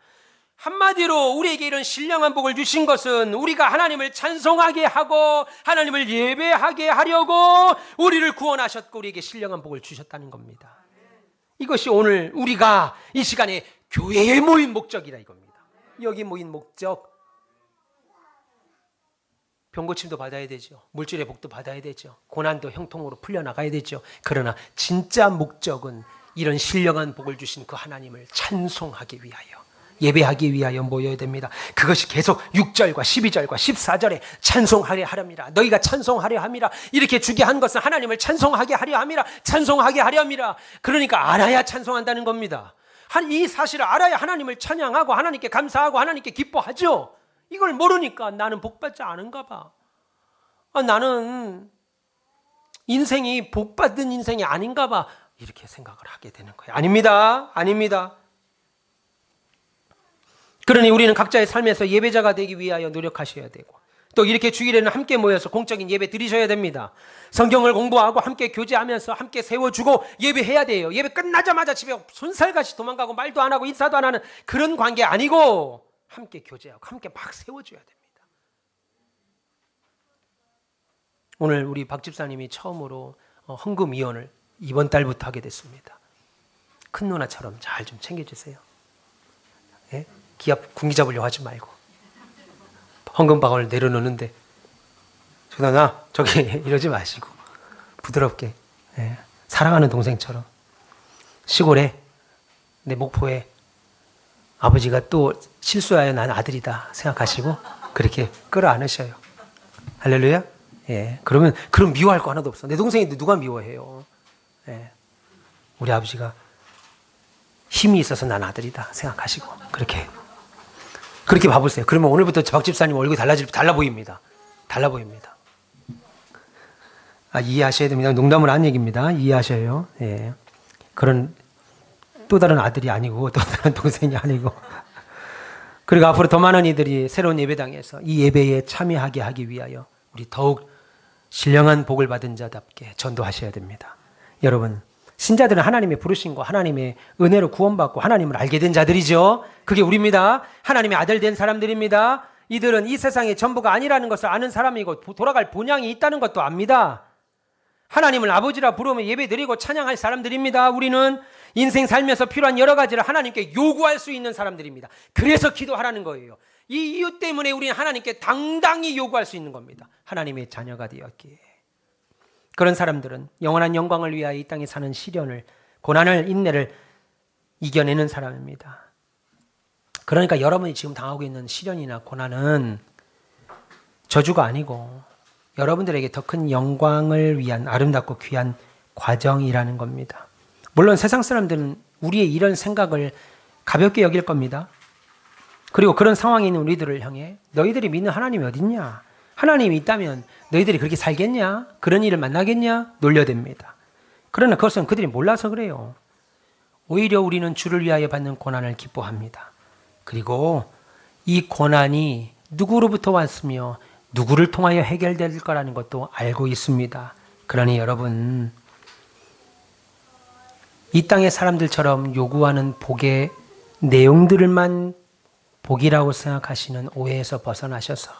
한마디로 우리에게 이런 신령한 복을 주신 것은 우리가 하나님을 찬송하게 하고 하나님을 예배하게 하려고 우리를 구원하셨고 우리에게 신령한 복을 주셨다는 겁니다. 이것이 오늘 우리가 이 시간에 교회에 모인 목적이라 이겁니다. 여기 모인 목적. 병고침도 받아야 되죠. 물질의 복도 받아야 되죠. 고난도 형통으로 풀려나가야 되죠. 그러나 진짜 목적은 이런 신령한 복을 주신 그 하나님을 찬송하기 위하여, 예배하기 위하여 모여야 됩니다. 그것이 계속 6절과 12절과 14절에 찬송하려 하렵니다. 너희가 찬송하려 함이라. 이렇게 주게 한 것은 하나님을 찬송하게 하려 함이라. 찬송하게 하려 함이라. 그러니까 알아야 찬송한다는 겁니다. 이 사실을 알아야 하나님을 찬양하고 하나님께 감사하고 하나님께 기뻐하죠. 이걸 모르니까 나는 복받지 않은가 봐. 나는 인생이 복받은 인생이 아닌가 봐. 이렇게 생각을 하게 되는 거예요. 아닙니다. 아닙니다. 그러니 우리는 각자의 삶에서 예배자가 되기 위하여 노력하셔야 되고 또 이렇게 주일에는 함께 모여서 공적인 예배 드리셔야 됩니다. 성경을 공부하고 함께 교제하면서 함께 세워주고 예배해야 돼요. 예배 끝나자마자 집에 손살같이 도망가고 말도 안 하고 인사도 안 하는 그런 관계 아니고 함께 교제하고 함께 막 세워줘야 됩니다. 오늘 우리 박 집사님이 처음으로 헌금위원을 이번 달부터 하게 됐습니다. 큰 누나처럼 잘 좀 챙겨주세요. 예? 기합 군기 잡으려고 하지 말고 헌금방울 내려놓는데 누나 저기 이러지 마시고 부드럽게 사랑하는 동생처럼 시골에 내 목포에 아버지가 또 실수하여 난 아들이다 생각하시고 그렇게 끌어안으셔요. 할렐루야. 예, 그러면 그럼 미워할 거 하나도 없어. 내 동생인데 누가 미워해요? 예, 우리 아버지가 힘이 있어서 난 아들이다 생각하시고 그렇게 봐보세요. 그러면 오늘부터 박 집사님 얼굴이 달라 보입니다. 달라 보입니다. 이해하셔야 됩니다. 농담을 한 얘기입니다. 이해하셔요. 예. 그런 또 다른 아들이 아니고 또 다른 동생이 아니고 그리고 앞으로 더 많은 이들이 새로운 예배당에서 이 예배에 참여하게 하기 위하여 우리 더욱 신령한 복을 받은 자답게 전도하셔야 됩니다. 여러분, 신자들은 하나님의 부르신 거 하나님의 은혜로 구원받고 하나님을 알게 된 자들이죠. 그게 우리입니다. 하나님의 아들 된 사람들입니다. 이들은 이 세상의 전부가 아니라는 것을 아는 사람이고 돌아갈 본향이 있다는 것도 압니다. 하나님을 아버지라 부르며 예배드리고 찬양할 사람들입니다. 우리는 인생 살면서 필요한 여러 가지를 하나님께 요구할 수 있는 사람들입니다. 그래서 기도하라는 거예요. 이 이유 때문에 우리는 하나님께 당당히 요구할 수 있는 겁니다. 하나님의 자녀가 되었기에. 그런 사람들은 영원한 영광을 위하여 이 땅에 사는 시련을, 고난을, 인내를 이겨내는 사람입니다. 그러니까 여러분이 지금 당하고 있는 시련이나 고난은 저주가 아니고 여러분들에게 더 큰 영광을 위한 아름답고 귀한 과정이라는 겁니다. 물론 세상 사람들은 우리의 이런 생각을 가볍게 여길 겁니다. 그리고 그런 상황에 있는 우리들을 향해 너희들이 믿는 하나님이 어딨냐? 하나님이 있다면 너희들이 그렇게 살겠냐? 그런 일을 만나겠냐? 놀려댑니다. 그러나 그것은 그들이 몰라서 그래요. 오히려 우리는 주를 위하여 받는 고난을 기뻐합니다. 그리고 이 고난이 누구로부터 왔으며 누구를 통하여 해결될 거라는 것도 알고 있습니다. 그러니 여러분, 이 땅의 사람들처럼 요구하는 복의 내용들만 복이라고 생각하시는 오해에서 벗어나셔서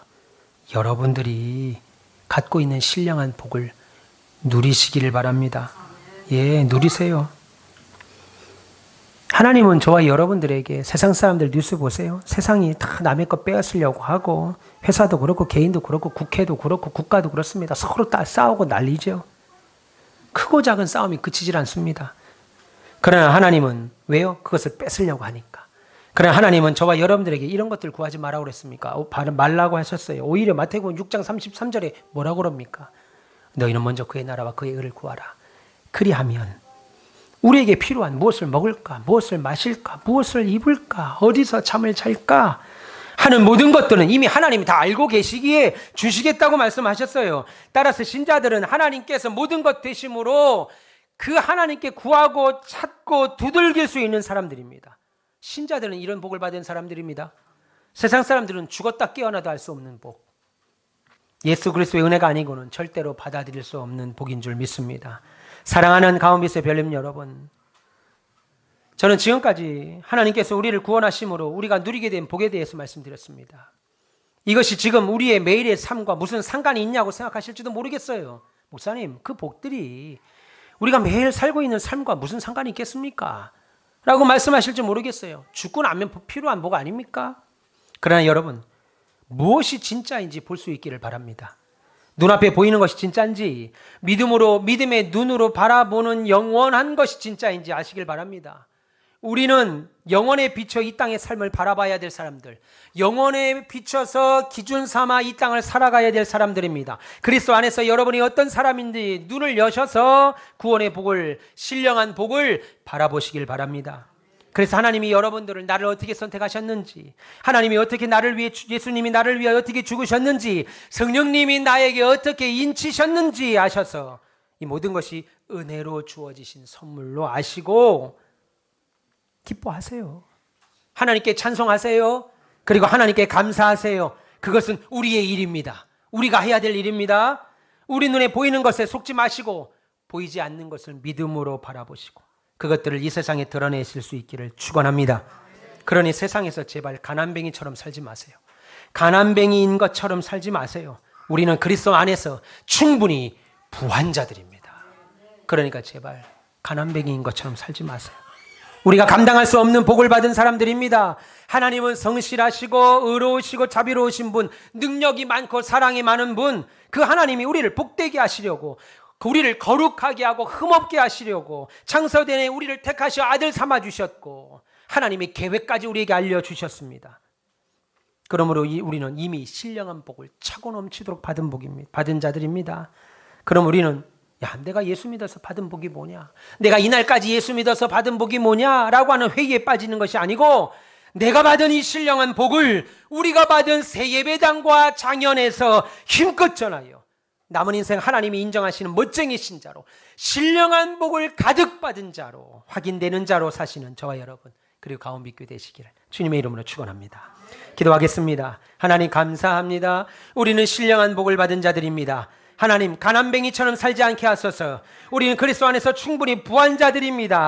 여러분들이 갖고 있는 신령한 복을 누리시기를 바랍니다. 예, 누리세요. 하나님은 저와 여러분들에게 세상 사람들 뉴스 보세요. 세상이 다 남의 것 빼앗으려고 하고 회사도 그렇고 개인도 그렇고 국회도 그렇고 국가도 그렇습니다. 서로 다 싸우고 난리죠. 크고 작은 싸움이 그치질 않습니다. 그러나 하나님은 왜요? 그것을 뺏으려고 하니까. 그러나 하나님은 저와 여러분들에게 이런 것들 구하지 말라고 그랬습니까? 말라고 하셨어요. 오히려 마태복음 6장 33절에 뭐라고 그럽니까? 너희는 먼저 그의 나라와 그의 의를 구하라. 그리하면 우리에게 필요한 무엇을 먹을까, 무엇을 마실까, 무엇을 입을까, 어디서 잠을 잘까, 하는 모든 것들은 이미 하나님이 다 알고 계시기에 주시겠다고 말씀하셨어요. 따라서 신자들은 하나님께서 모든 것 되심으로 그 하나님께 구하고 찾고 두들길 수 있는 사람들입니다. 신자들은 이런 복을 받은 사람들입니다. 세상 사람들은 죽었다 깨어나도 알 수 없는 복, 예수 그리스도의 은혜가 아니고는 절대로 받아들일 수 없는 복인 줄 믿습니다. 사랑하는 가온빛의 별님 여러분, 저는 지금까지 하나님께서 우리를 구원하심으로 우리가 누리게 된 복에 대해서 말씀드렸습니다. 이것이 지금 우리의 매일의 삶과 무슨 상관이 있냐고 생각하실지도 모르겠어요. 목사님, 그 복들이 우리가 매일 살고 있는 삶과 무슨 상관이 있겠습니까? 라고 말씀하실지 모르겠어요. 죽고 나면 필요한 복 아닙니까? 그러나 여러분, 무엇이 진짜인지 볼 수 있기를 바랍니다. 눈앞에 보이는 것이 진짜인지, 믿음의 눈으로 바라보는 영원한 것이 진짜인지 아시길 바랍니다. 우리는 영원에 비춰 이 땅의 삶을 바라봐야 될 사람들, 영원에 비춰서 기준 삼아 이 땅을 살아가야 될 사람들입니다. 그리스도 안에서 여러분이 어떤 사람인지 눈을 여셔서 구원의 복을, 신령한 복을 바라보시길 바랍니다. 그래서 하나님이 여러분들을 나를 어떻게 선택하셨는지, 하나님이 어떻게 나를 위해, 예수님이 나를 위해 어떻게 죽으셨는지, 성령님이 나에게 어떻게 인치셨는지 아셔서 이 모든 것이 은혜로 주어지신 선물로 아시고 기뻐하세요. 하나님께 찬송하세요. 그리고 하나님께 감사하세요. 그것은 우리의 일입니다. 우리가 해야 될 일입니다. 우리 눈에 보이는 것에 속지 마시고 보이지 않는 것을 믿음으로 바라보시고 그것들을 이 세상에 드러내실 수 있기를 축원합니다. 그러니 세상에서 제발 가난뱅이처럼 살지 마세요. 가난뱅이인 것처럼 살지 마세요. 우리는 그리스도 안에서 충분히 부한 자들입니다. 그러니까 제발 가난뱅이인 것처럼 살지 마세요. 우리가 감당할 수 없는 복을 받은 사람들입니다. 하나님은 성실하시고 의로우시고 자비로우신 분, 능력이 많고 사랑이 많은 분, 그 하나님이 우리를 복되게 하시려고, 우리를 거룩하게 하고 흠없게 하시려고 창세전에 우리를 택하셔 아들 삼아주셨고 하나님의 계획까지 우리에게 알려주셨습니다. 그러므로 우리는 이미 신령한 복을 차고 넘치도록 받은 자들입니다. 그럼 우리는 내가 예수 믿어서 받은 복이 뭐냐? 내가 이날까지 예수 믿어서 받은 복이 뭐냐? 라고 하는 회의에 빠지는 것이 아니고 내가 받은 이 신령한 복을 우리가 받은 새 예배당과 장연에서 힘껏 전하여 남은 인생 하나님이 인정하시는 멋쟁이신 자로 신령한 복을 가득 받은 자로 확인되는 자로 사시는 저와 여러분 그리고 가온빛교회 되시기를 주님의 이름으로 축원합니다. 기도하겠습니다. 하나님 감사합니다. 우리는 신령한 복을 받은 자들입니다. 하나님 가난뱅이처럼 살지 않게 하소서. 우리는 그리스도 안에서 충분히 부한 자들입니다.